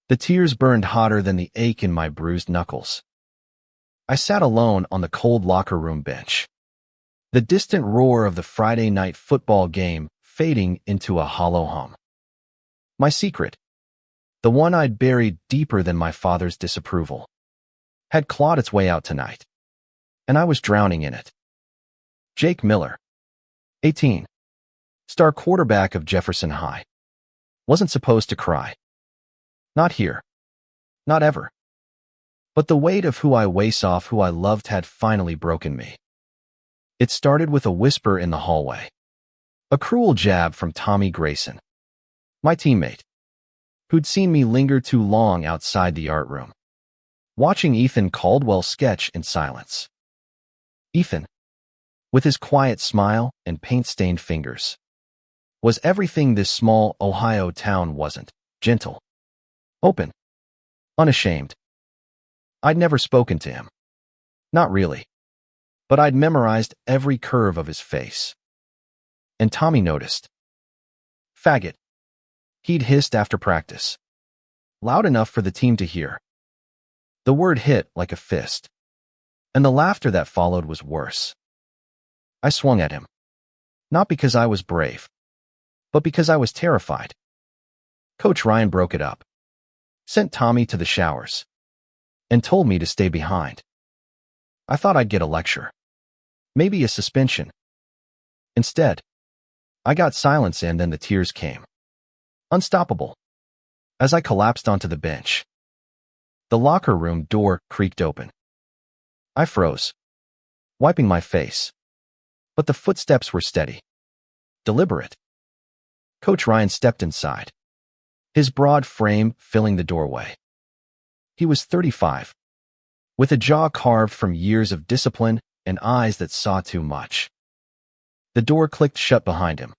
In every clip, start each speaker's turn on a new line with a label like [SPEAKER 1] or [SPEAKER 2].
[SPEAKER 1] The tears burned hotter than the ache in my bruised knuckles. I sat alone on the cold locker room bench. The distant roar of the Friday night football game fading into a hollow hum. My secret, the one I'd buried deeper than my father's disapproval, had clawed its way out tonight, and I was drowning in it. Jake Miller, 18, star quarterback of Jefferson High, wasn't supposed to cry. Not here. Not ever. But the weight of who I waste off who I loved had finally broken me. It started with a whisper in the hallway. A cruel jab from Tommy Grayson, my teammate, who'd seen me linger too long outside the art room, watching Ethan Caldwell sketch in silence. Ethan, with his quiet smile and paint-stained fingers, was everything this small Ohio town wasn't: gentle, open, unashamed. I'd never spoken to him. Not really. But I'd memorized every curve of his face. And Tommy noticed. Faggot. He'd hissed after practice, loud enough for the team to hear. The word hit like a fist, and the laughter that followed was worse. I swung at him, not because I was brave, but because I was terrified. Coach Ryan broke it up, sent Tommy to the showers, and told me to stay behind. I thought I'd get a lecture, maybe a suspension. Instead, I got silence, and then the tears came. Unstoppable. As I collapsed onto the bench, the locker room door creaked open. I froze, wiping my face, but the footsteps were steady, deliberate. Coach Ryan stepped inside, his broad frame filling the doorway. He was 35, with a jaw carved from years of discipline and eyes that saw too much. The door clicked shut behind him,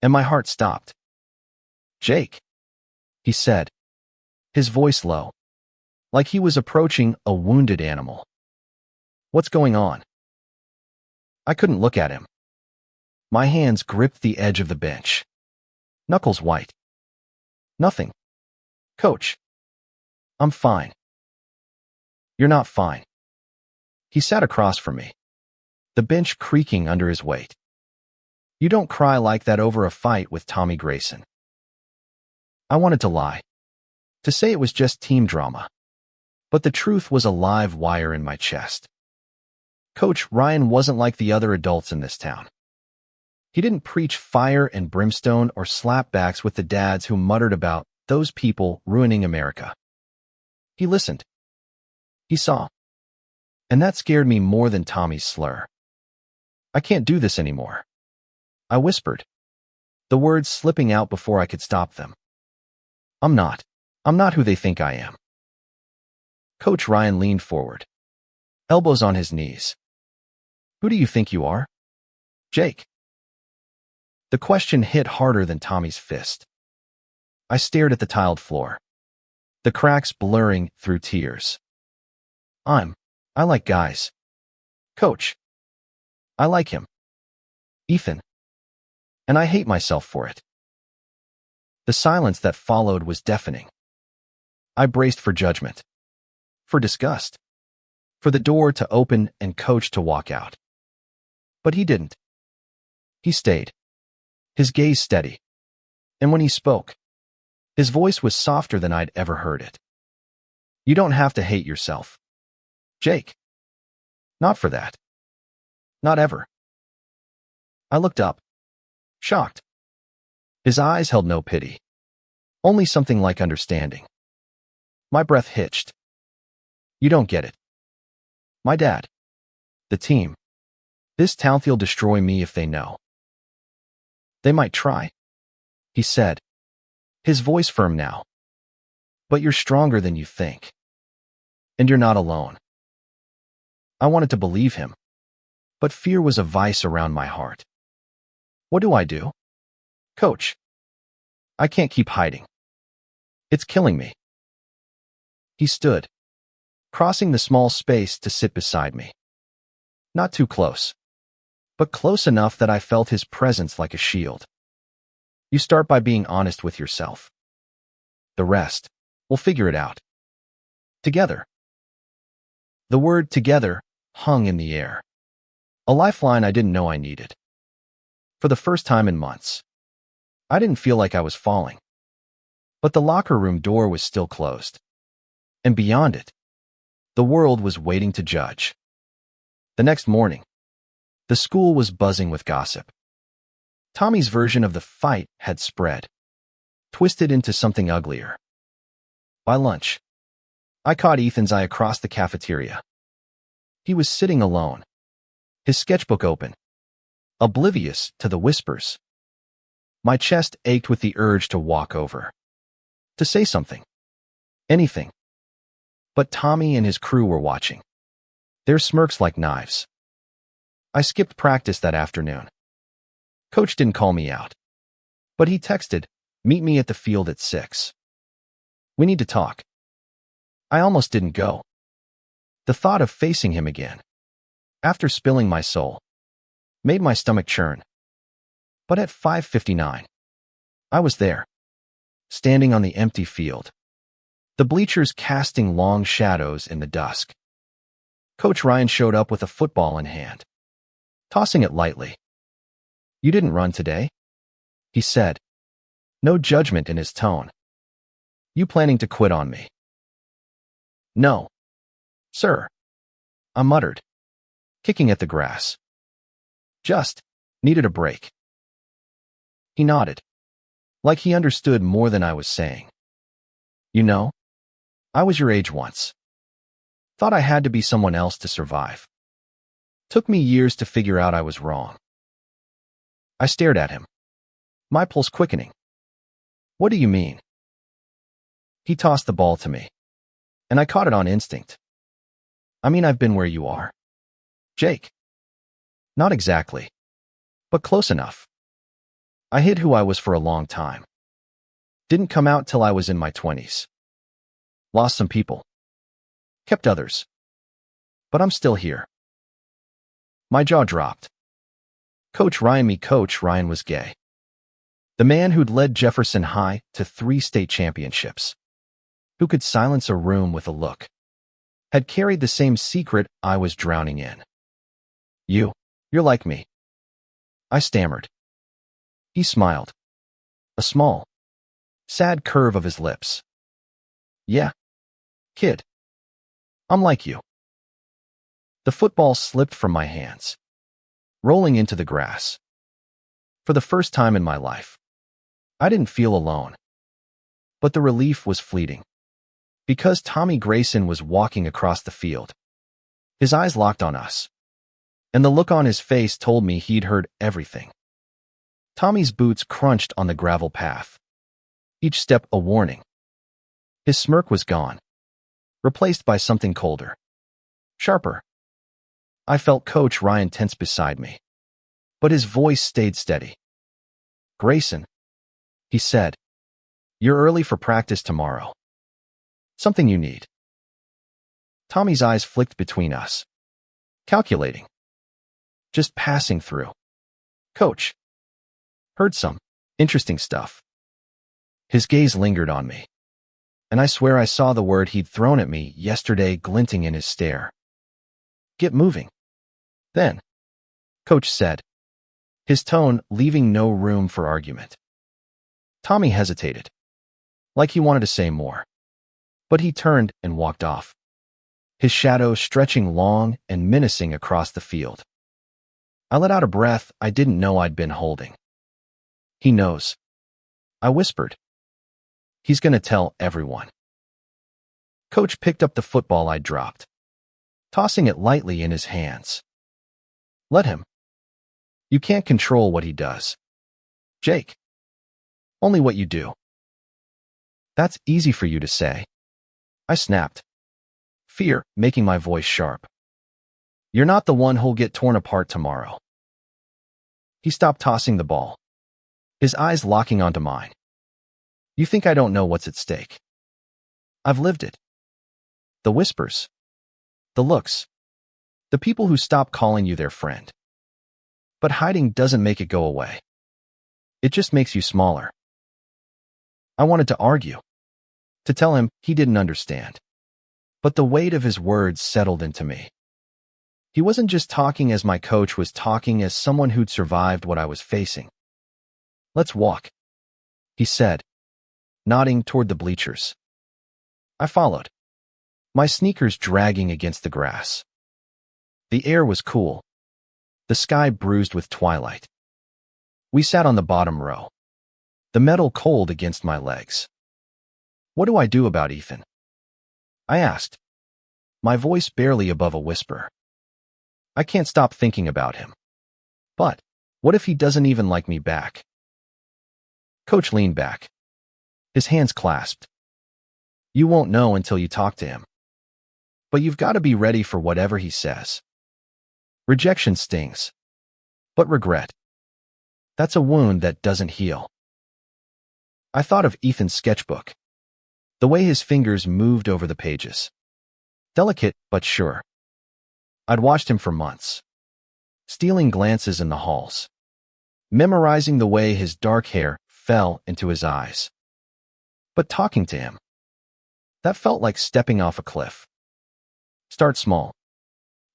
[SPEAKER 1] and my heart stopped. "Jake," he said, his voice low, like he was approaching a wounded animal. "What's going on?" I couldn't look at him. My hands gripped the edge of the bench, knuckles white. "Nothing, Coach. I'm fine." "You're not fine." He sat across from me, the bench creaking under his weight. "You don't cry like that over a fight with Tommy Grayson." I wanted to lie, to say it was just team drama, but the truth was a live wire in my chest. Coach Ryan wasn't like the other adults in this town. He didn't preach fire and brimstone or slapbacks with the dads who muttered about those people ruining America. He listened. He saw. And that scared me more than Tommy's slur. "I can't do this anymore," I whispered, the words slipping out before I could stop them. I'm not who they think I am." Coach Ryan leaned forward, elbows on his knees. "Who do you think you are, Jake?" The question hit harder than Tommy's fist. I stared at the tiled floor, the cracks blurring through tears. I like guys. Coach. I like him. Ethan. And I hate myself for it." The silence that followed was deafening. I braced for judgment, for disgust, for the door to open and Coach to walk out. But he didn't. He stayed, his gaze steady. And when he spoke, his voice was softer than I'd ever heard it. "You don't have to hate yourself, Jake. Not for that. Not ever." I looked up, shocked. His eyes held no pity, only something like understanding. My breath hitched. "You don't get it. My dad, the team, this town'll destroy me if they know." "They might try," he said, his voice firm now. "But you're stronger than you think. And you're not alone." I wanted to believe him, but fear was a vice around my heart. "What do I do, Coach? I can't keep hiding. It's killing me." He stood, crossing the small space to sit beside me. Not too close, but close enough that I felt his presence like a shield. "You start by being honest with yourself. The rest We'll figure it out. Together. The word together hung in the air. A lifeline I didn't know I needed. For the first time in months, I didn't feel like I was falling. But the locker room door was still closed. And beyond it, the world was waiting to judge. The next morning, the school was buzzing with gossip. Tommy's version of the fight had spread, twisted into something uglier. By lunch, I caught Ethan's eye across the cafeteria. He was sitting alone, his sketchbook open, oblivious to the whispers. My chest ached with the urge to walk over, to say something, anything. But Tommy and his crew were watching, their smirks like knives. I skipped practice that afternoon. Coach didn't call me out, but he texted, "Meet me at the field at 6. We need to talk." I almost didn't go. The thought of facing him again, after spilling my soul, made my stomach churn. But at 5:59, I was there, standing on the empty field, the bleachers casting long shadows in the dusk. Coach Ryan showed up with a football in hand, tossing it lightly. "You didn't run today?" he said, no judgment in his tone. "You planning to quit on me?" "No, sir," I muttered, kicking at the grass. "Just needed a break." He nodded, like he understood more than I was saying. "You know, I was your age once. Thought I had to be someone else to survive. Took me years to figure out I was wrong." I stared at him, my pulse quickening. "What do you mean?" He tossed the ball to me, and I caught it on instinct. "I mean, I've been where you are, Jake." "Not exactly, but close enough. I hid who I was for a long time. Didn't come out till I was in my 20s. Lost some people. Kept others. But I'm still here." My jaw dropped. Coach Ryan was gay. The man who'd led Jefferson High to 3 state championships, who could silence a room with a look, had carried the same secret I was drowning in. You're like me," I stammered. He smiled, a small, sad curve of his lips. "Yeah, kid. I'm like you." The football slipped from my hands, rolling into the grass. For the first time in my life, I didn't feel alone. But the relief was fleeting, because Tommy Grayson was walking across the field. His eyes locked on us, and the look on his face told me he'd heard everything. Tommy's boots crunched on the gravel path, each step a warning. His smirk was gone, replaced by something colder, sharper. I felt Coach Ryan tense beside me, but his voice stayed steady. "Grayson," he said, "you're early for practice tomorrow. Something you need." Tommy's eyes flicked between us, calculating, just passing through. "Coach, heard some interesting stuff." His gaze lingered on me, and I swear I saw the word he'd thrown at me yesterday glinting in his stare. "Get moving." "Then," Coach said, his tone leaving no room for argument. Tommy hesitated, like he wanted to say more, but he turned and walked off, his shadow stretching long and menacing across the field. I let out a breath I didn't know I'd been holding. "He knows," I whispered. "He's gonna tell everyone." Coach picked up the football I'd dropped, tossing it lightly in his hands. "Let him. You can't control what he does, Jake. Only what you do." "That's easy for you to say," I snapped, fear making my voice sharp. "You're not the one who'll get torn apart tomorrow." He stopped tossing the ball, his eyes locking onto mine. "You think I don't know what's at stake? I've lived it. The whispers, the looks, the people who stop calling you their friend. But hiding doesn't make it go away. It just makes you smaller." I wanted to argue, to tell him he didn't understand. But the weight of his words settled into me. He wasn't just talking as my coach was talking as someone who'd survived what I was facing. "Let's walk," he said, nodding toward the bleachers. I followed, my sneakers dragging against the grass. The air was cool, the sky bruised with twilight. We sat on the bottom row, the metal cold against my legs. "What do I do about Ethan?" I asked, my voice barely above a whisper. "I can't stop thinking about him. But what if he doesn't even like me back?" Coach leaned back, his hands clasped. "You won't know until you talk to him. But you've got to be ready for whatever he says. Rejection stings. But regret, that's a wound that doesn't heal." I thought of Ethan's sketchbook, the way his fingers moved over the pages. Delicate but sure. I'd watched him for months, stealing glances in the halls, memorizing the way his dark hair fell into his eyes. But talking to him, that felt like stepping off a cliff. "Start small,"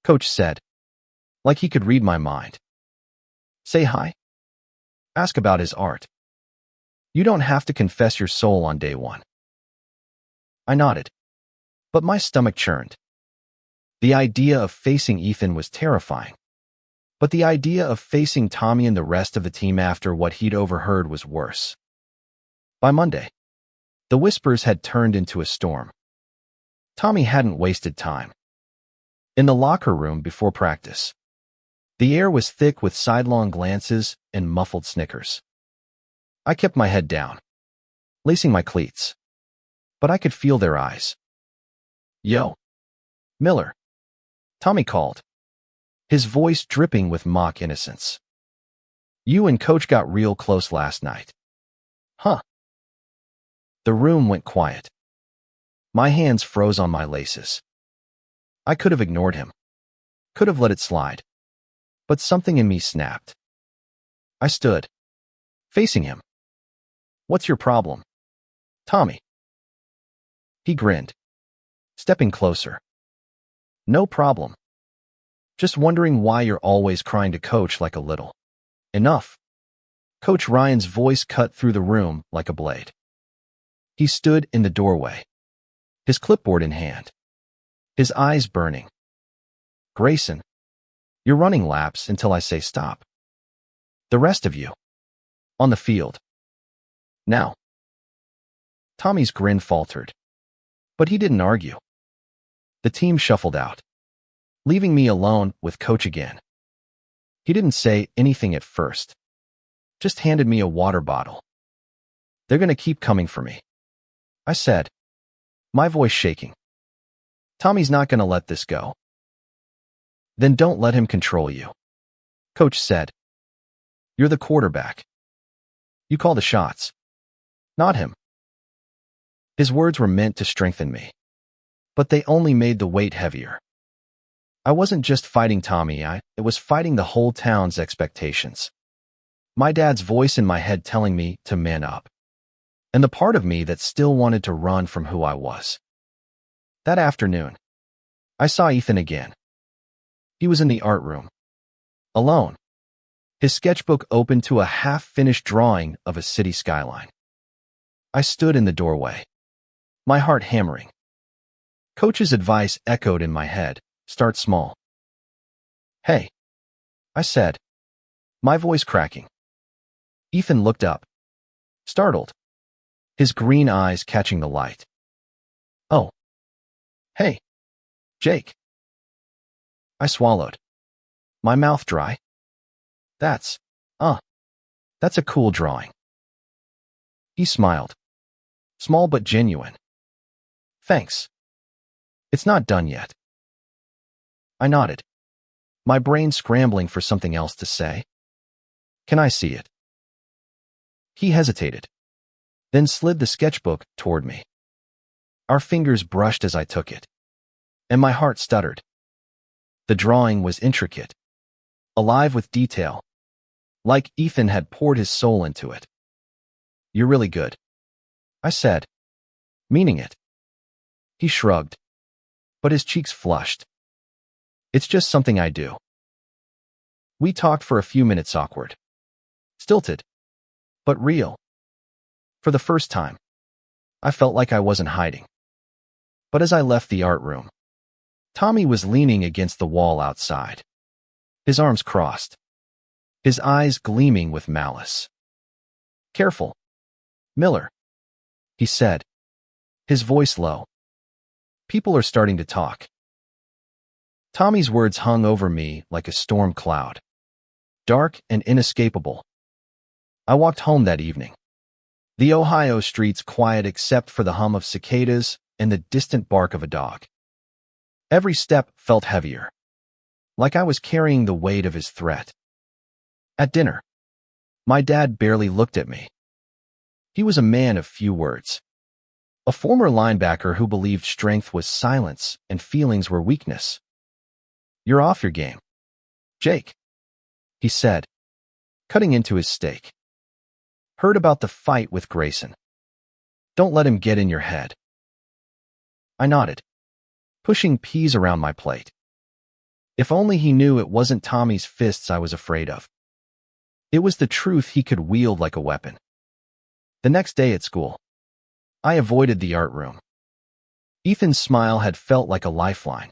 [SPEAKER 1] Coach said, like he could read my mind. "Say hi. Ask about his art. You don't have to confess your soul on day one." I nodded, but my stomach churned. The idea of facing Ethan was terrifying, but the idea of facing Tommy and the rest of the team after what he'd overheard was worse. By Monday, the whispers had turned into a storm. Tommy hadn't wasted time. In the locker room before practice, the air was thick with sidelong glances and muffled snickers. I kept my head down, lacing my cleats, but I could feel their eyes. "Yo, Miller," Tommy called, his voice dripping with mock innocence. "You and Coach got real close last night." "Huh?" The room went quiet. My hands froze on my laces. I could have ignored him, could have let it slide, but something in me snapped. I stood, facing him. "What's your problem, Tommy?" He grinned, stepping closer. "No problem. Just wondering why you're always crying to Coach like a little." "Enough." Coach Ryan's voice cut through the room like a blade. He stood in the doorway, his clipboard in hand, his eyes burning. "Grayson, you're running laps until I say stop. The rest of you, on the field. Now." Tommy's grin faltered, but he didn't argue. The team shuffled out, leaving me alone with Coach again. He didn't say anything at first, just handed me a water bottle. "They're going to keep coming for me," I said, my voice shaking. "Tommy's not going to let this go." "Then don't let him control you," Coach said. "You're the quarterback. You call the shots, not him." His words were meant to strengthen me, but they only made the weight heavier. I wasn't just fighting Tommy, it was fighting the whole town's expectations. My dad's voice in my head telling me to man up, and the part of me that still wanted to run from who I was. That afternoon, I saw Ethan again. He was in the art room, alone, his sketchbook open to a half-finished drawing of a city skyline. I stood in the doorway, my heart hammering. Coach's advice echoed in my head, "Start small." "Hey," I said, my voice cracking. Ethan looked up, startled, his green eyes catching the light. "Oh. Hey, Jake." I swallowed, my mouth dry. That's a cool drawing." He smiled, small but genuine. "Thanks. It's not done yet." I nodded, my brain scrambling for something else to say. "Can I see it?" He hesitated, then slid the sketchbook toward me. Our fingers brushed as I took it, and my heart stuttered. The drawing was intricate, alive with detail, like Ethan had poured his soul into it. "You're really good," I said, meaning it. He shrugged, but his cheeks flushed. It's just something I do. We talked for a few minutes, awkward, stilted, but real. For the first time, I felt like I wasn't hiding. But as I left the art room, Tommy was leaning against the wall outside, his arms crossed, his eyes gleaming with malice. Careful, Miller, he said, his voice low. People are starting to talk. Tommy's words hung over me like a storm cloud, dark and inescapable. I walked home that evening. The Ohio streets quiet except for the hum of cicadas and the distant bark of a dog. Every step felt heavier, like I was carrying the weight of his threat. At dinner, my dad barely looked at me. He was a man of few words, a former linebacker who believed strength was silence and feelings were weakness. You're off your game, Jake, he said, cutting into his steak. Heard about the fight with Grayson. Don't let him get in your head. I nodded, pushing peas around my plate. If only he knew it wasn't Tommy's fists I was afraid of. It was the truth he could wield like a weapon. The next day at school, I avoided the art room. Ethan's smile had felt like a lifeline,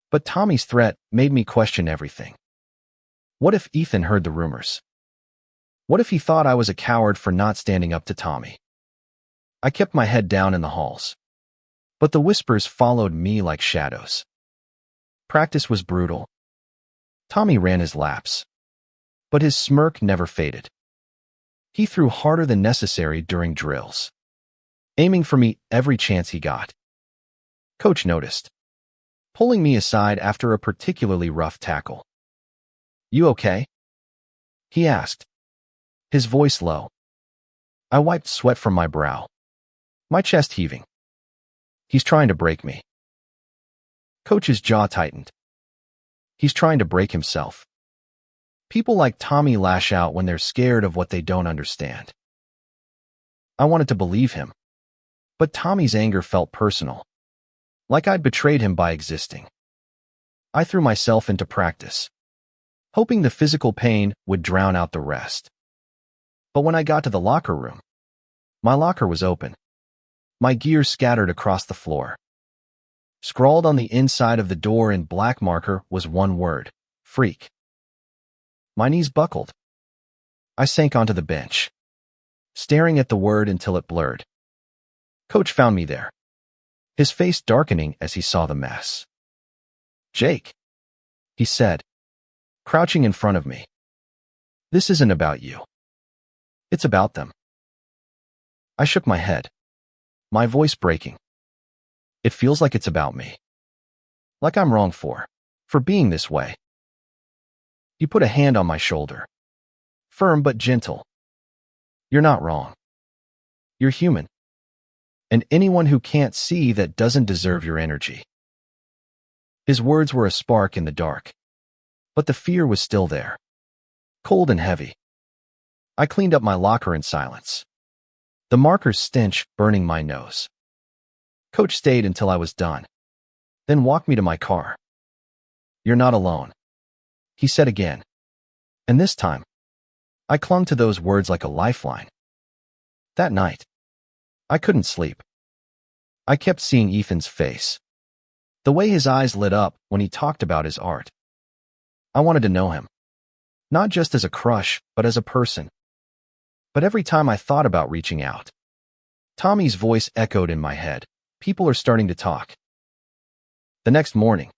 [SPEAKER 1] but Tommy's threat made me question everything. What if Ethan heard the rumors? What if he thought I was a coward for not standing up to Tommy? I kept my head down in the halls, but the whispers followed me like shadows. Practice was brutal. Tommy ran his laps, but his smirk never faded. He threw harder than necessary during drills, aiming for me every chance he got. Coach noticed, pulling me aside after a particularly rough tackle. You okay? He asked, his voice low. I wiped sweat from my brow, my chest heaving. He's trying to break me. Coach's jaw tightened. He's trying to break himself. People like Tommy lash out when they're scared of what they don't understand. I wanted to believe him, but Tommy's anger felt personal, like I'd betrayed him by existing. I threw myself into practice, hoping the physical pain would drown out the rest. But when I got to the locker room, my locker was open, my gear scattered across the floor. Scrawled on the inside of the door in black marker was one word: freak. My knees buckled. I sank onto the bench, staring at the word until it blurred. Coach found me there, his face darkening as he saw the mess. Jake, he said, crouching in front of me. This isn't about you. It's about them. I shook my head, my voice breaking. It feels like it's about me. Like I'm wrong for being this way. He put a hand on my shoulder, firm but gentle. You're not wrong. You're human. And anyone who can't see that doesn't deserve your energy. His words were a spark in the dark, but the fear was still there, cold and heavy. I cleaned up my locker in silence, the marker's stench burning my nose. Coach stayed until I was done, then walked me to my car. You're not alone, he said again. And this time, I clung to those words like a lifeline. That night, I couldn't sleep. I kept seeing Ethan's face, the way his eyes lit up when he talked about his art. I wanted to know him, not just as a crush, but as a person. But every time I thought about reaching out, Tommy's voice echoed in my head. People are starting to talk. The next morning,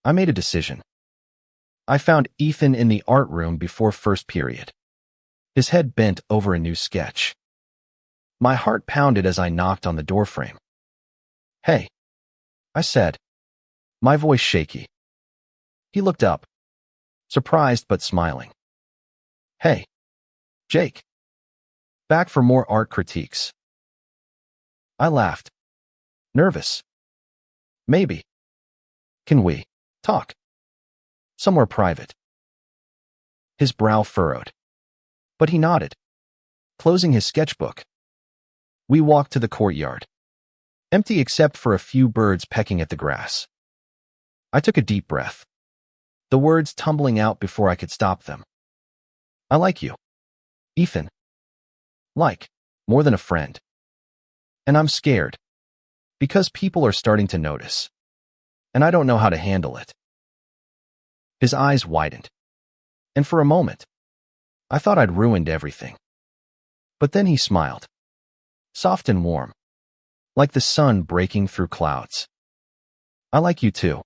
[SPEAKER 1] I made a decision. I found Ethan in the art room before first period, his head bent over a new sketch. My heart pounded as I knocked on the doorframe. Hey, I said, my voice shaky. He looked up, surprised but smiling. Hey, Jake. Back for more art critiques. I laughed, nervous. Maybe. Can we talk? Somewhere private. His brow furrowed, but he nodded, closing his sketchbook. We walked to the courtyard, empty except for a few birds pecking at the grass. I took a deep breath, the words tumbling out before I could stop them. I like you, Ethan. Like, more than a friend. And I'm scared, because people are starting to notice, and I don't know how to handle it. His eyes widened, and for a moment, I thought I'd ruined everything. But then he smiled, soft and warm, like the sun breaking through clouds. I like you too,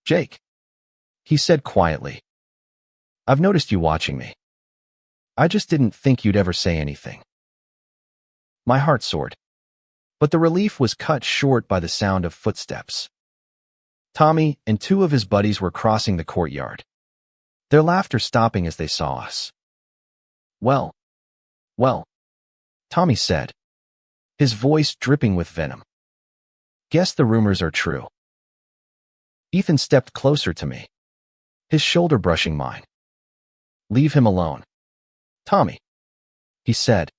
[SPEAKER 1] Jake, he said quietly. I've noticed you watching me. I just didn't think you'd ever say anything. My heart soared, but the relief was cut short by the sound of footsteps. Tommy and two of his buddies were crossing the courtyard, their laughter stopping as they saw us. Well, Tommy said, his voice dripping with venom. Guess the rumors are true. Ethan stepped closer to me, his shoulder brushing mine. Leave him alone, Tommy, he said,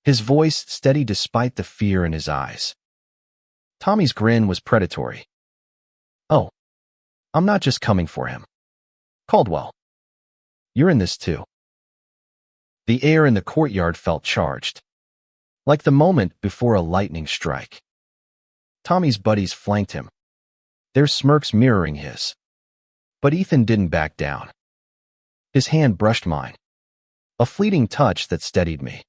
[SPEAKER 1] his voice steady despite the fear in his eyes. Tommy's grin was predatory. Oh, I'm not just coming for him. Caldwell, you're in this too. The air in the courtyard felt charged, like the moment before a lightning strike. Tommy's buddies flanked him, their smirks mirroring his. But Ethan didn't back down. His hand brushed mine, a fleeting touch that steadied me.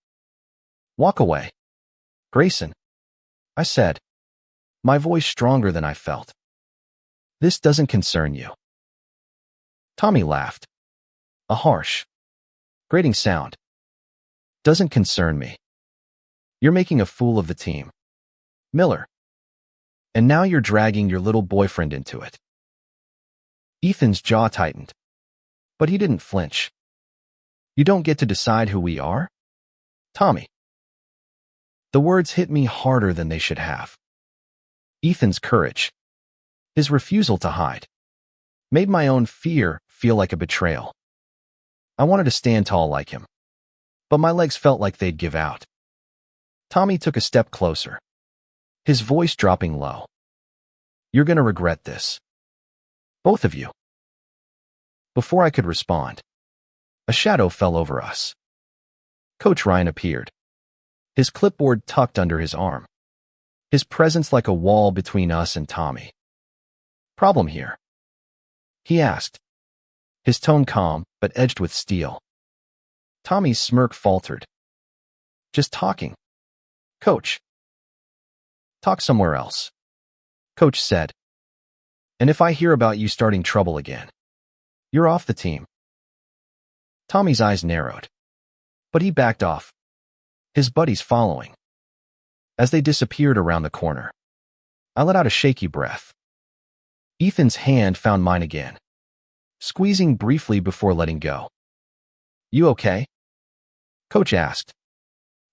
[SPEAKER 1] Walk away, Grayson, I said, my voice stronger than I felt. This doesn't concern you. Tommy laughed, a harsh, grating sound. Doesn't concern me. You're making a fool of the team, Miller. And now you're dragging your little boyfriend into it. Ethan's jaw tightened, but he didn't flinch. You don't get to decide who we are, Tommy. The words hit me harder than they should have. Ethan's courage, his refusal to hide, made my own fear feel like a betrayal. I wanted to stand tall like him, but my legs felt like they'd give out. Tommy took a step closer, his voice dropping low. You're gonna regret this. Both of you. Before I could respond, a shadow fell over us. Coach Ryan appeared, his clipboard tucked under his arm, his presence like a wall between us and Tommy. Problem here? He asked, his tone calm but edged with steel. Tommy's smirk faltered. Just talking, Coach. Talk somewhere else, Coach said. And if I hear about you starting trouble again, you're off the team. Tommy's eyes narrowed, but he backed off, his buddies following. As they disappeared around the corner, I let out a shaky breath. Ethan's hand found mine again, squeezing briefly before letting go. You okay? Coach asked,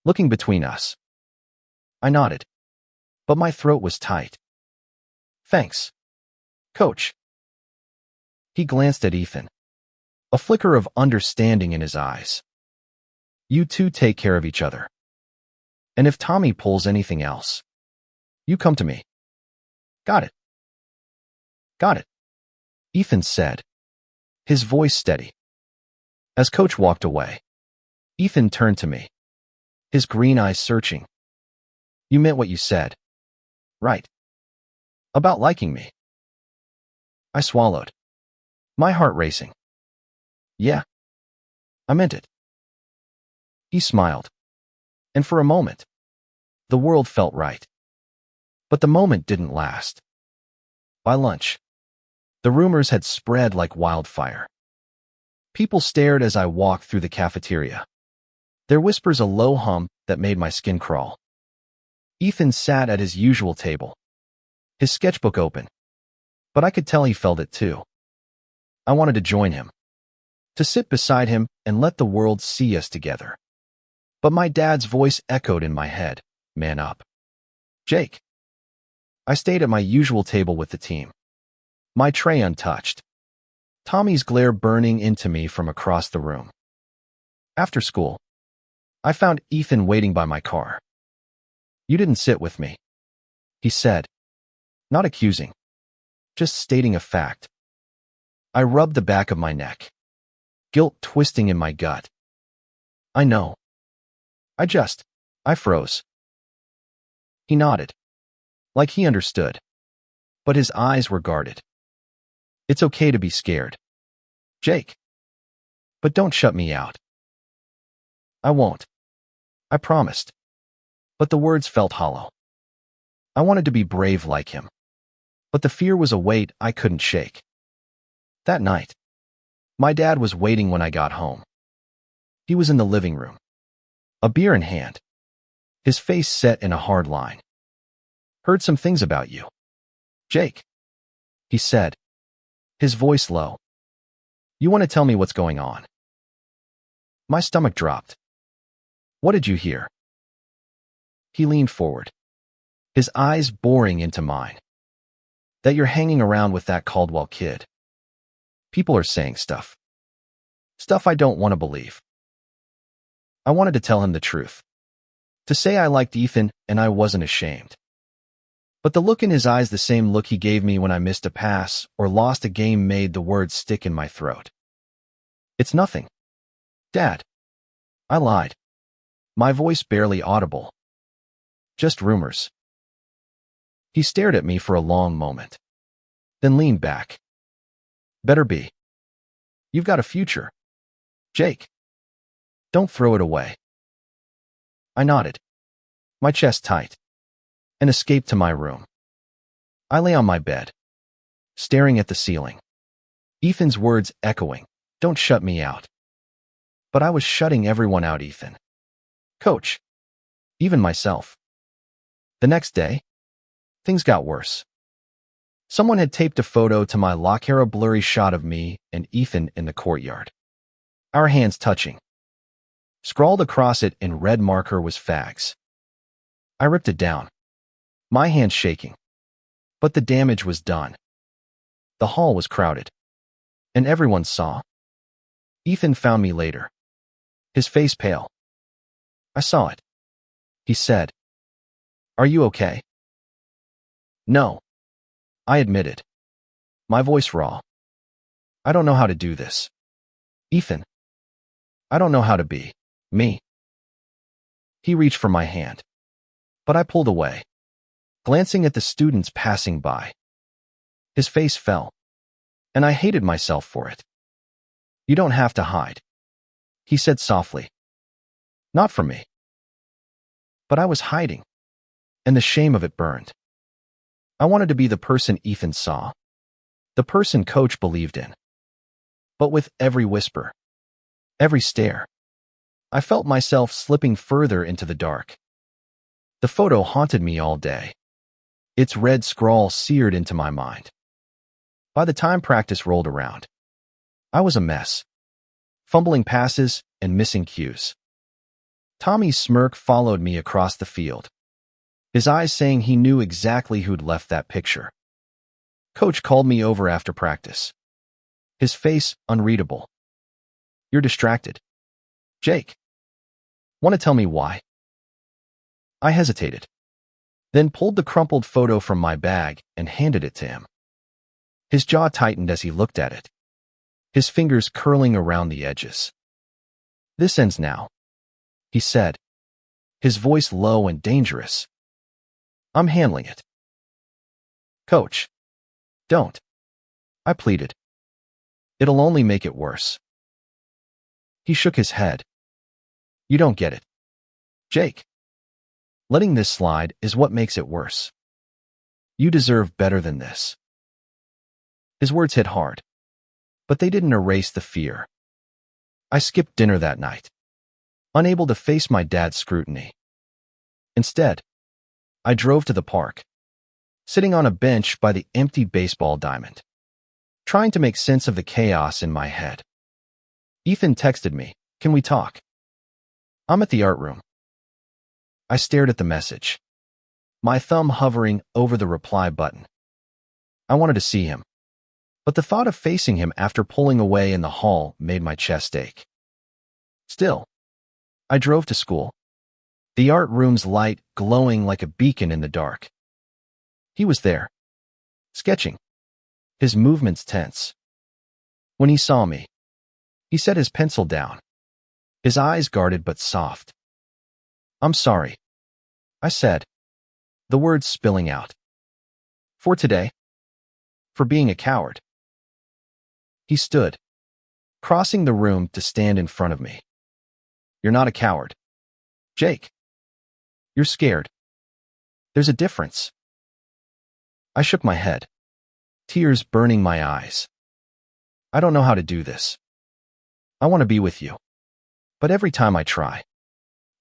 [SPEAKER 1] looking between us. I nodded, but my throat was tight. Thanks, Coach. He glanced at Ethan, a flicker of understanding in his eyes. You two take care of each other. And if Tommy pulls anything else, you come to me. Got it. Got it, Ethan said, his voice steady. As Coach walked away, Ethan turned to me, his green eyes searching. You meant what you said, right? About liking me. I swallowed, my heart racing. Yeah, I meant it. He smiled, and for a moment, the world felt right. But the moment didn't last. By lunch, the rumors had spread like wildfire. People stared as I walked through the cafeteria, their whispers a low hum that made my skin crawl. Ethan sat at his usual table, his sketchbook open, but I could tell he felt it too. I wanted to join him, to sit beside him and let the world see us together. But my dad's voice echoed in my head, man up. Jake. I stayed at my usual table with the team, my tray untouched, Tommy's glare burning into me from across the room. After school, I found Ethan waiting by my car. You didn't sit with me, he said, not accusing, just stating a fact. I rubbed the back of my neck, guilt twisting in my gut. I know. I froze. He nodded, like he understood, but his eyes were guarded. It's okay to be scared, Jake, but don't shut me out. I won't. I promised. But the words felt hollow. I wanted to be brave like him, but the fear was a weight I couldn't shake. That night, my dad was waiting when I got home. He was in the living room, a beer in hand, his face set in a hard line. Heard some things about you, Jake, he said, his voice low. You want to tell me what's going on? My stomach dropped. What did you hear? He leaned forward, his eyes boring into mine. That you're hanging around with that Caldwell kid. People are saying stuff. Stuff I don't want to believe. I wanted to tell him the truth. To say I liked Ethan and I wasn't ashamed. But the look in his eyes, the same look he gave me when I missed a pass or lost a game, made the words stick in my throat. It's nothing, Dad. I lied. My voice barely audible. Just rumors. He stared at me for a long moment, then leaned back. Better be. You've got a future, Jake. Don't throw it away. I nodded, my chest tight, and escaped to my room. I lay on my bed, staring at the ceiling. Ethan's words echoing, don't shut me out. But I was shutting everyone out, Ethan. Coach. Even myself. The next day, things got worse. Someone had taped a photo to my locker, a blurry shot of me and Ethan in the courtyard. Our hands touching. Scrawled across it in red marker was fags. I ripped it down, my hands shaking. But the damage was done. The hall was crowded, and everyone saw. Ethan found me later, his face pale. I saw it, he said. Are you okay? No, I admitted, my voice raw. I don't know how to do this, Ethan. I don't know how to be me. He reached for my hand, but I pulled away, glancing at the students passing by. His face fell, and I hated myself for it. You don't have to hide, he said softly. Not from me. But I was hiding, and the shame of it burned. I wanted to be the person Ethan saw, the person Coach believed in. But with every whisper, every stare, I felt myself slipping further into the dark. The photo haunted me all day, its red scrawl seared into my mind. By the time practice rolled around, I was a mess, fumbling passes and missing cues. Tommy's smirk followed me across the field, his eyes saying he knew exactly who'd left that picture. Coach called me over after practice, his face unreadable. You're distracted, Jake. Want to tell me why? I hesitated, then pulled the crumpled photo from my bag and handed it to him. His jaw tightened as he looked at it, his fingers curling around the edges. This ends now, he said, his voice low and dangerous. I'm handling it. Coach, don't, I pleaded. It'll only make it worse. He shook his head. You don't get it, Jake. Letting this slide is what makes it worse. You deserve better than this. His words hit hard, but they didn't erase the fear. I skipped dinner that night, unable to face my dad's scrutiny. Instead, I drove to the park, sitting on a bench by the empty baseball diamond, trying to make sense of the chaos in my head. Ethan texted me, "Can we talk?" I'm at the art room. I stared at the message, my thumb hovering over the reply button. I wanted to see him, but the thought of facing him after pulling away in the hall made my chest ache. Still, I drove to school, the art room's light glowing like a beacon in the dark. He was there, sketching, his movements tense. When he saw me, he set his pencil down, his eyes guarded but soft. "I'm sorry," I said, the words spilling out. "For today? For being a coward?" He stood, crossing the room to stand in front of me. "You're not a coward, Jake. You're scared. There's a difference." I shook my head, tears burning my eyes. "I don't know how to do this. I want to be with you. But every time I try,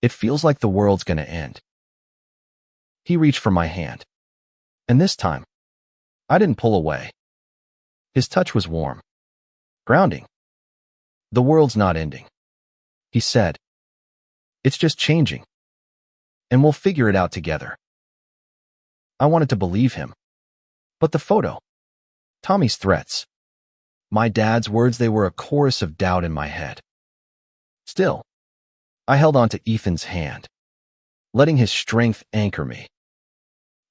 [SPEAKER 1] it feels like the world's gonna end." He reached for my hand, and this time, I didn't pull away. His touch was warm, grounding. "The world's not ending," he said. "It's just changing, and we'll figure it out together." I wanted to believe him, but the photo, Tommy's threats, my dad's words, they were a chorus of doubt in my head. Still, I held on to Ethan's hand, letting his strength anchor me.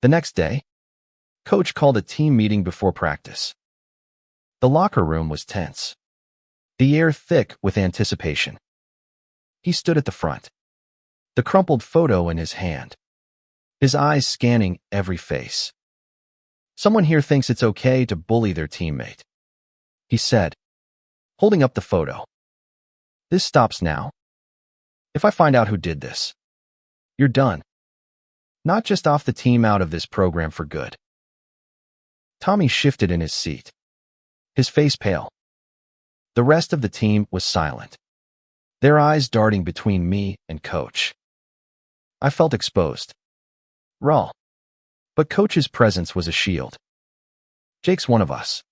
[SPEAKER 1] The next day, Coach called a team meeting before practice. The locker room was tense, the air thick with anticipation. He stood at the front, the crumpled photo in his hand, his eyes scanning every face. "Someone here thinks it's okay to bully their teammate," he said, holding up the photo. "This stops now. If I find out who did this, you're done. Not just off the team, out of this program for good." Tommy shifted in his seat, his face pale. The rest of the team was silent, their eyes darting between me and Coach. I felt exposed, raw, but Coach's presence was a shield. "Jake's one of us,"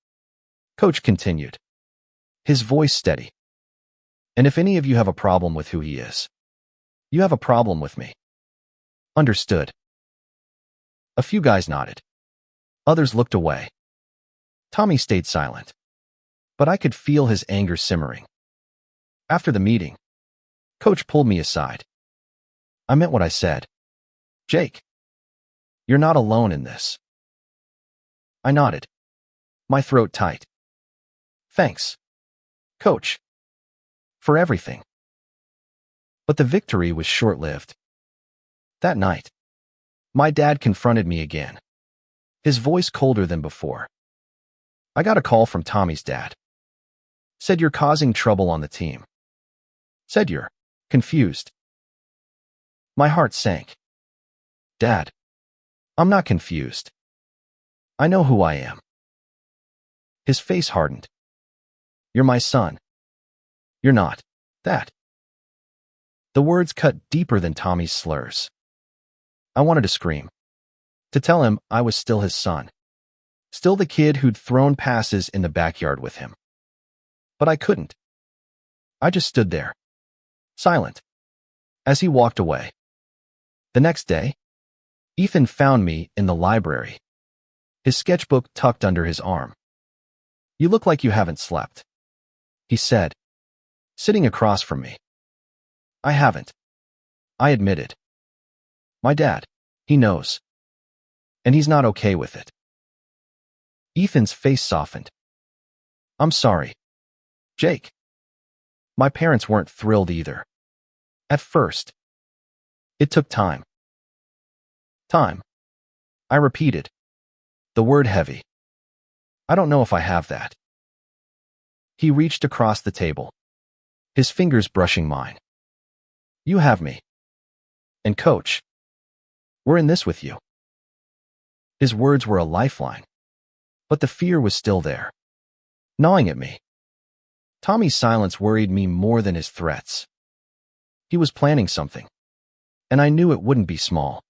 [SPEAKER 1] Coach continued, his voice steady. "And if any of you have a problem with who he is, you have a problem with me." "Understood." A few guys nodded. Others looked away. Tommy stayed silent, but I could feel his anger simmering. After the meeting, Coach pulled me aside. "I meant what I said. Jake, you're not alone in this." I nodded, my throat tight. "Thanks, Coach, for everything." But the victory was short-lived. That night, my dad confronted me again, his voice colder than before. "I got a call from Tommy's dad. Said you're causing trouble on the team. Said you're confused." My heart sank. "Dad, I'm not confused. I know who I am." His face hardened. "You're my son. You're not that." The words cut deeper than Tommy's slurs. I wanted to scream, to tell him I was still his son, still the kid who'd thrown passes in the backyard with him. But I couldn't. I just stood there, silent, as he walked away. The next day, Ethan found me in the library, his sketchbook tucked under his arm. "You look like you haven't slept," he said, sitting across from me. "I haven't," I admitted. "My dad, he knows. And he's not okay with it." Ethan's face softened. "I'm sorry, Jake." My parents weren't thrilled either. At first. It took time. Time. I repeated, the word heavy. "I don't know if I have that." He reached across the table, his fingers brushing mine. "You have me. And Coach, we're in this with you." His words were a lifeline, but the fear was still there, gnawing at me. Tommy's silence worried me more than his threats. He was planning something, and I knew it wouldn't be small.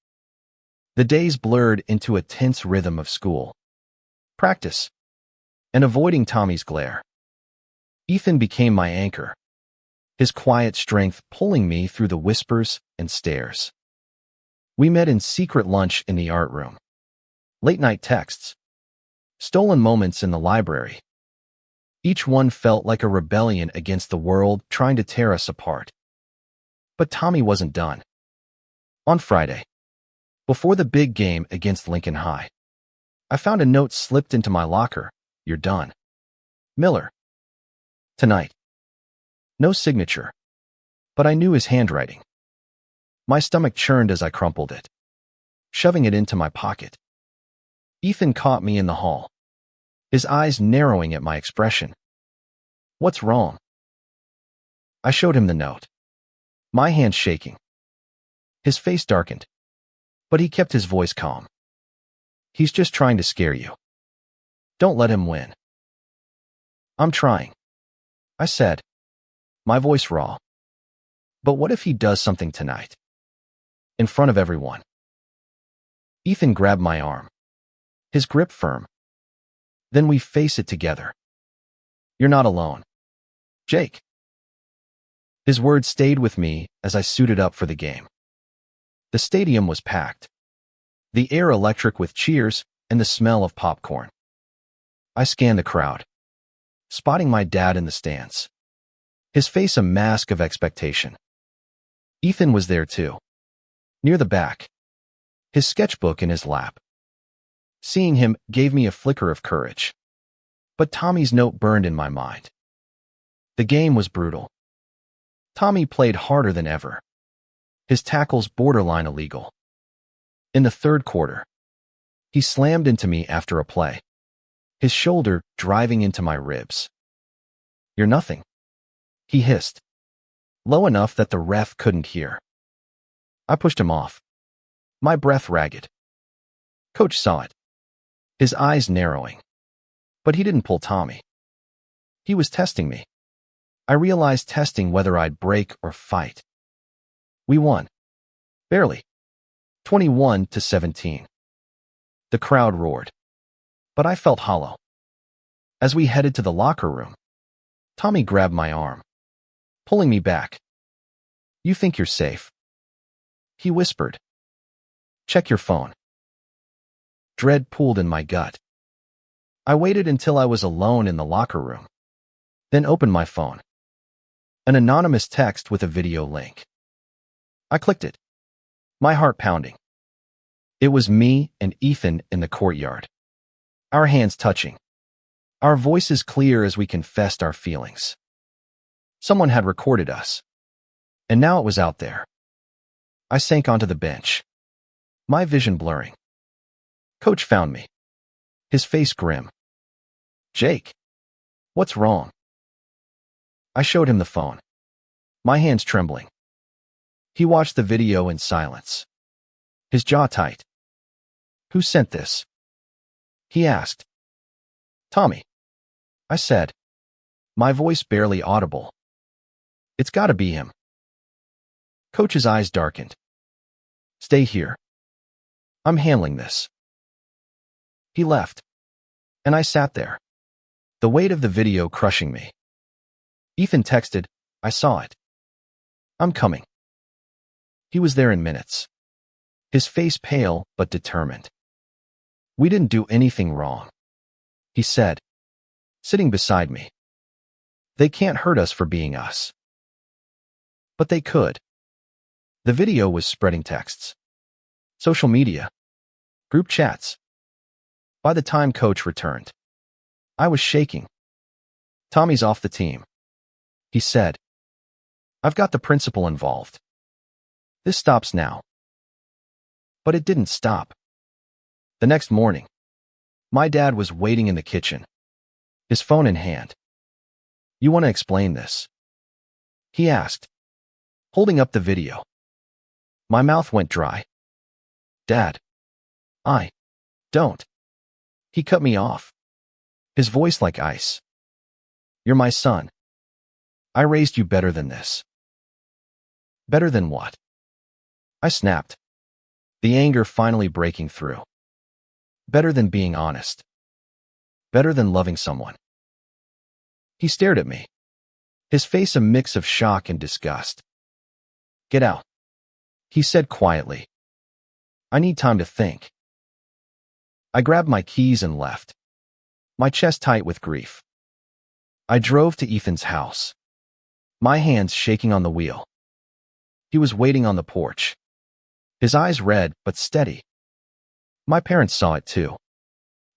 [SPEAKER 1] The days blurred into a tense rhythm of school, practice, and avoiding Tommy's glare. Ethan became my anchor, his quiet strength pulling me through the whispers and stares. We met in secret lunch in the art room, late-night texts, stolen moments in the library. Each one felt like a rebellion against the world trying to tear us apart. But Tommy wasn't done. On Friday, before the big game against Lincoln High, I found a note slipped into my locker. You're done. Miller. Tonight. No signature. But I knew his handwriting. My stomach churned as I crumpled it, shoving it into my pocket. Ethan caught me in the hall, his eyes narrowing at my expression. What's wrong? I showed him the note, my hand shaking. His face darkened, but he kept his voice calm. He's just trying to scare you. Don't let him win. I'm trying, I said, my voice raw. But what if he does something tonight? In front of everyone. Ethan grabbed my arm, his grip firm. Then we face it together. You're not alone. Jake. His words stayed with me as I suited up for the game. The stadium was packed, the air electric with cheers and the smell of popcorn. I scanned the crowd, spotting my dad in the stands, his face a mask of expectation. Ethan was there too, near the back, his sketchbook in his lap. Seeing him gave me a flicker of courage. But Tommy's note burned in my mind. The game was brutal. Tommy played harder than ever, his tackles borderline illegal. In the third quarter, he slammed into me after a play, his shoulder driving into my ribs. You're nothing, he hissed, low enough that the ref couldn't hear. I pushed him off, my breath ragged. Coach saw it, his eyes narrowing. But he didn't pull Tommy. He was testing me. I realized testing whether I'd break or fight. We won. Barely. 21-17. The crowd roared. But I felt hollow. As we headed to the locker room, Tommy grabbed my arm, pulling me back. You think you're safe? He whispered. Check your phone. Dread pooled in my gut. I waited until I was alone in the locker room, then opened my phone. An anonymous text with a video link. I clicked it, my heart pounding. It was me and Ethan in the courtyard, our hands touching, our voices clear as we confessed our feelings. Someone had recorded us, and now it was out there. I sank onto the bench, my vision blurring. Coach found me, his face grim. Jake, what's wrong? I showed him the phone, my hands trembling. He watched the video in silence, his jaw tight. Who sent this? He asked. Tommy, I said, my voice barely audible. It's gotta be him. Coach's eyes darkened. Stay here. I'm handling this. He left, and I sat there, the weight of the video crushing me. Ethan texted, I saw it. I'm coming. He was there in minutes, his face pale but determined. We didn't do anything wrong, he said, sitting beside me. They can't hurt us for being us. But they could. The video was spreading texts, social media, group chats. By the time Coach returned, I was shaking. Tommy's off the team, he said. I've got the principal involved. This stops now. But it didn't stop. The next morning, my dad was waiting in the kitchen, his phone in hand. You want to explain this? He asked, holding up the video. My mouth went dry. Dad, I don't. He cut me off, his voice like ice. You're my son. I raised you better than this. Better than what? I snapped, the anger finally breaking through. Better than being honest. Better than loving someone. He stared at me, his face a mix of shock and disgust. Get out, he said quietly. I need time to think. I grabbed my keys and left, my chest tight with grief. I drove to Ethan's house, my hands shaking on the wheel. He was waiting on the porch, his eyes red but steady. My parents saw it too,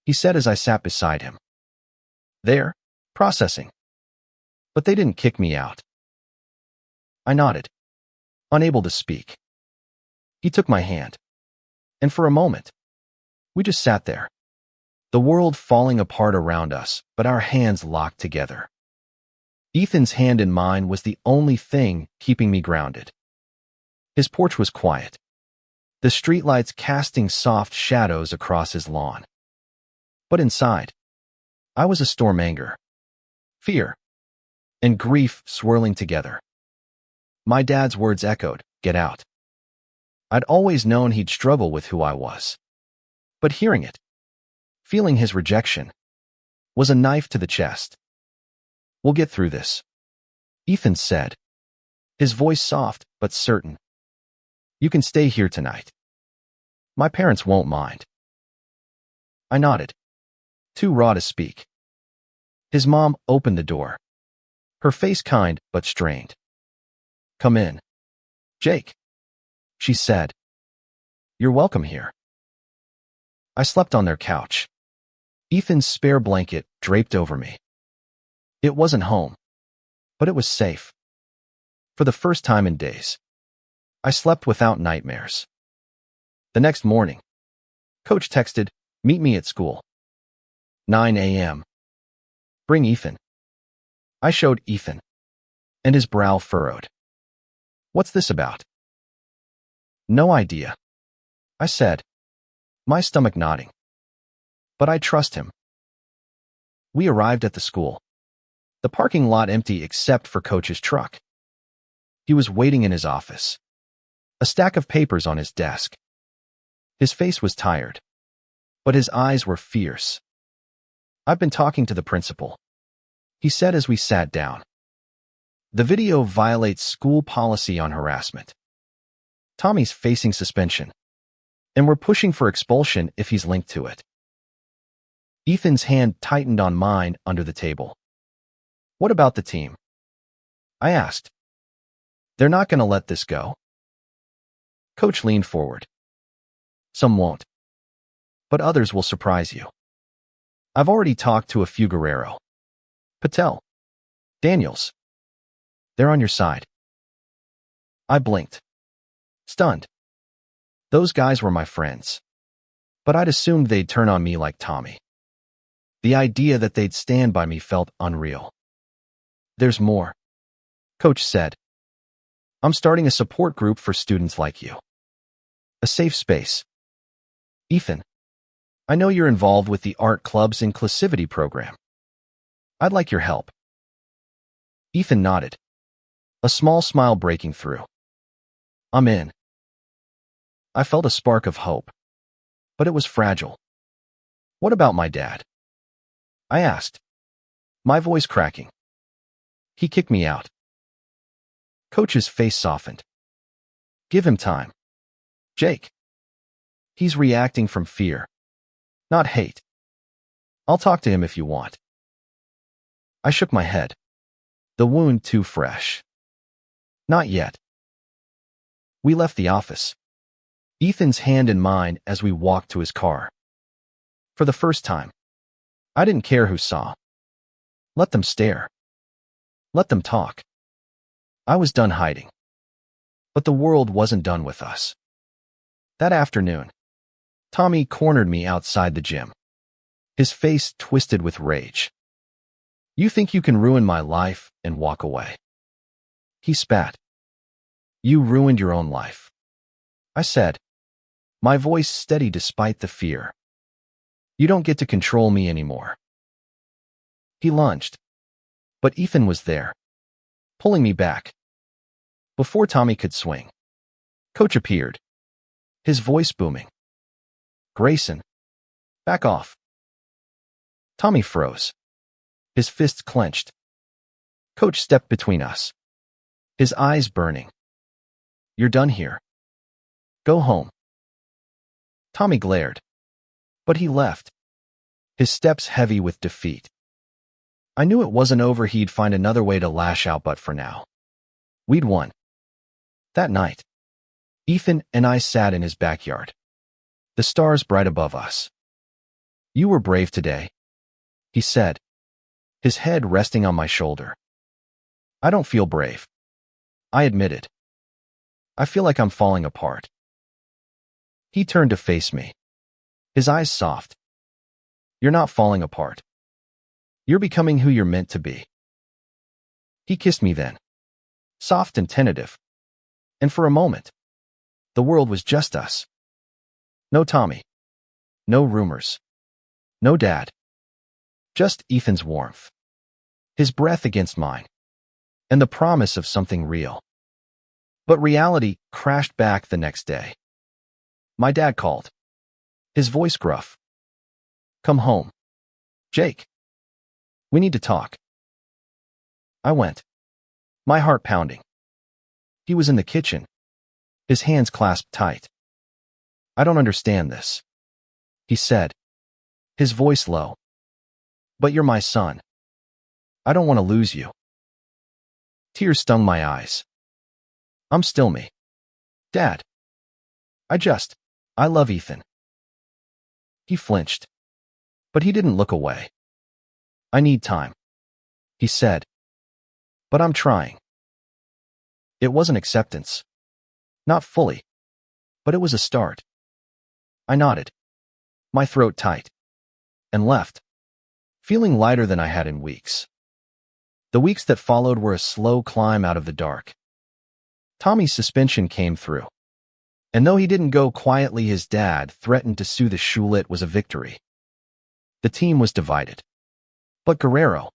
[SPEAKER 1] he said as I sat beside him. There, processing. But they didn't kick me out. I nodded, unable to speak. He took my hand, and for a moment, we just sat there, the world falling apart around us, but our hands locked together. Ethan's hand in mine was the only thing keeping me grounded. His porch was quiet, the streetlights casting soft shadows across his lawn. But inside, I was a storm: anger, fear, and grief swirling together. My dad's words echoed, "Get out." I'd always known he'd struggle with who I was. But hearing it, feeling his rejection, was a knife to the chest. "We'll get through this," Ethan said, his voice soft but certain. "You can stay here tonight. My parents won't mind." I nodded, too raw to speak. His mom opened the door, her face kind but strained. "Come in, Jake," she said. "You're welcome here." I slept on their couch, Ethan's spare blanket draped over me. It wasn't home, but it was safe. For the first time in days, I slept without nightmares. The next morning, Coach texted, "Meet me at school. 9 a.m. Bring Ethan." I showed Ethan, and his brow furrowed. "What's this about?" "No idea," I said, my stomach nodding. "But I trust him." We arrived at the school, the parking lot empty except for Coach's truck. He was waiting in his office, a stack of papers on his desk. His face was tired, but his eyes were fierce. "I've been talking to the principal," he said as we sat down. "The video violates school policy on harassment. Tommy's facing suspension, and we're pushing for expulsion if he's linked to it." Ethan's hand tightened on mine under the table. "What about the team?" I asked. "They're not going to let this go?" Coach leaned forward. "Some won't, but others will surprise you. I've already talked to a few: Guerrero, Patel, Daniels. They're on your side." I blinked, stunned. Those guys were my friends, but I'd assumed they'd turn on me like Tommy. The idea that they'd stand by me felt unreal. "There's more," Coach said. "I'm starting a support group for students like you. A safe space. Ethan, I know you're involved with the art club's inclusivity program. I'd like your help." Ethan nodded, a small smile breaking through. "I'm in." I felt a spark of hope, but it was fragile. "What about my dad?" I asked, my voice cracking. "He kicked me out." Coach's face softened. "Give him time, Jake. He's reacting from fear, not hate. I'll talk to him if you want." I shook my head, the wound too fresh. "Not yet." We left the office, Ethan's hand in mine as we walked to his car. For the first time, I didn't care who saw. Let them stare. Let them talk. I was done hiding. But the world wasn't done with us. That afternoon, Tommy cornered me outside the gym, his face twisted with rage. "You think you can ruin my life and walk away?" He spat. "You ruined your own life," I said, my voice steady despite the fear. "You don't get to control me anymore." He lunged, but Ethan was there, pulling me back. Before Tommy could swing, Coach appeared, his voice booming. "Grayson, back off." Tommy froze, his fists clenched. Coach stepped between us, his eyes burning. "You're done here. Go home." Tommy glared, but he left, his steps heavy with defeat. I knew it wasn't over. He'd find another way to lash out, but for now, we'd won. That night, Ethan and I sat in his backyard, the stars bright above us. You were brave today, he said, his head resting on my shoulder. I don't feel brave, I admitted. I feel like I'm falling apart. He turned to face me, his eyes soft. You're not falling apart. You're becoming who you're meant to be. He kissed me then, soft and tentative. And for a moment, the world was just us. No Tommy. No rumors. No dad. Just Ethan's warmth. His breath against mine. And the promise of something real. But reality crashed back the next day. My dad called. His voice gruff. Come home. Jake. We need to talk. I went, my heart pounding. He was in the kitchen, his hands clasped tight. I don't understand this, he said, his voice low. But you're my son. I don't want to lose you. Tears stung my eyes. I'm still me. Dad. I love Ethan. He flinched, but he didn't look away. I need time, he said. But I'm trying. It wasn't acceptance. Not fully. But it was a start. I nodded, my throat tight, and left, feeling lighter than I had in weeks. The weeks that followed were a slow climb out of the dark. Tommy's suspension came through. And though he didn't go quietly, his dad threatened to sue the shul. It was a victory. The team was divided. But Guerrero,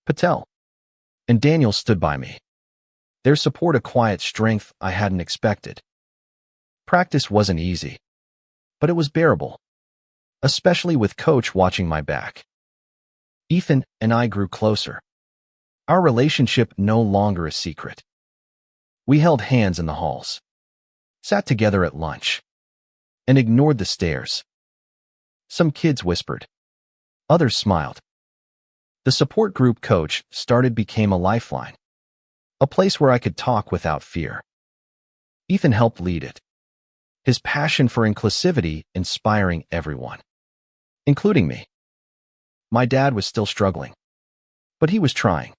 [SPEAKER 1] Patel, and Daniel stood by me. Their support a quiet strength I hadn't expected. Practice wasn't easy, but it was bearable, especially with Coach watching my back. Ethan and I grew closer. Our relationship no longer a secret. We held hands in the halls, sat together at lunch, and ignored the stares. Some kids whispered. Others smiled. The support group Coach started became a lifeline, a place where I could talk without fear. Ethan helped lead it, his passion for inclusivity inspiring everyone, including me. My dad was still struggling, but he was trying.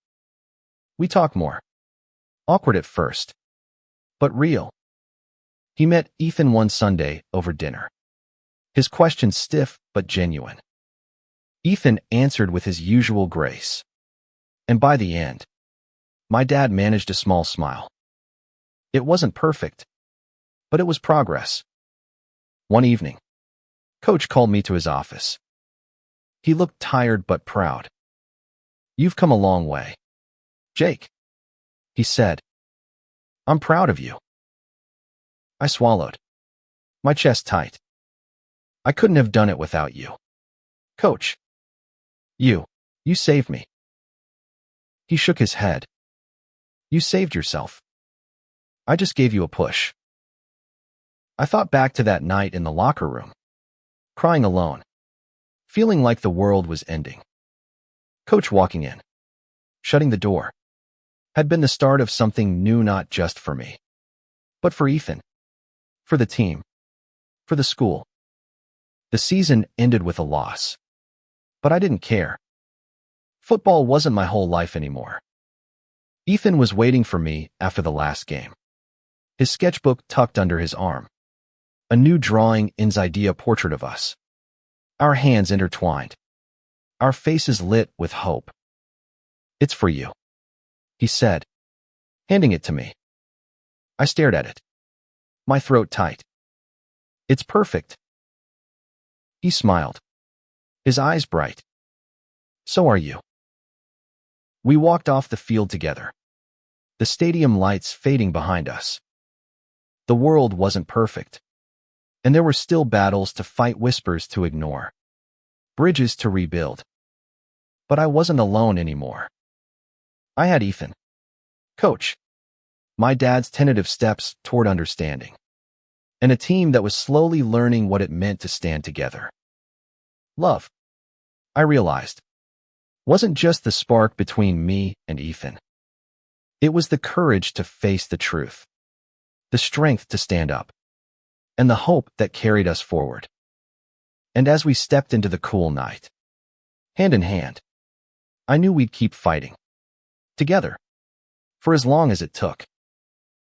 [SPEAKER 1] We talked more. Awkward at first, but real. He met Ethan one Sunday over dinner. His questions stiff but genuine. Ethan answered with his usual grace. And by the end, my dad managed a small smile. It wasn't perfect, but it was progress. One evening, Coach called me to his office. He looked tired but proud. You've come a long way, Jake, he said. I'm proud of you. I swallowed, my chest tight. I couldn't have done it without you. Coach, you saved me. He shook his head. You saved yourself. I just gave you a push. I thought back to that night in the locker room, crying alone, feeling like the world was ending. Coach walking in, shutting the door, had been the start of something new, not just for me, but for Ethan, for the team, for the school. The season ended with a loss, but I didn't care. Football wasn't my whole life anymore. Ethan was waiting for me after the last game, his sketchbook tucked under his arm, a new drawing in his idea portrait of us, our hands intertwined, our faces lit with hope. It's for you, he said, handing it to me. I stared at it, my throat tight. It's perfect. He smiled, his eyes bright. So are you. We walked off the field together, the stadium lights fading behind us. The world wasn't perfect, and there were still battles to fight, whispers to ignore, bridges to rebuild. But I wasn't alone anymore. I had Ethan, Coach, my dad's tentative steps toward understanding, and a team that was slowly learning what it meant to stand together. Love, I realized, wasn't just the spark between me and Ethan. It was the courage to face the truth, the strength to stand up, and the hope that carried us forward. And as we stepped into the cool night, hand in hand, I knew we'd keep fighting. Together. For as long as it took.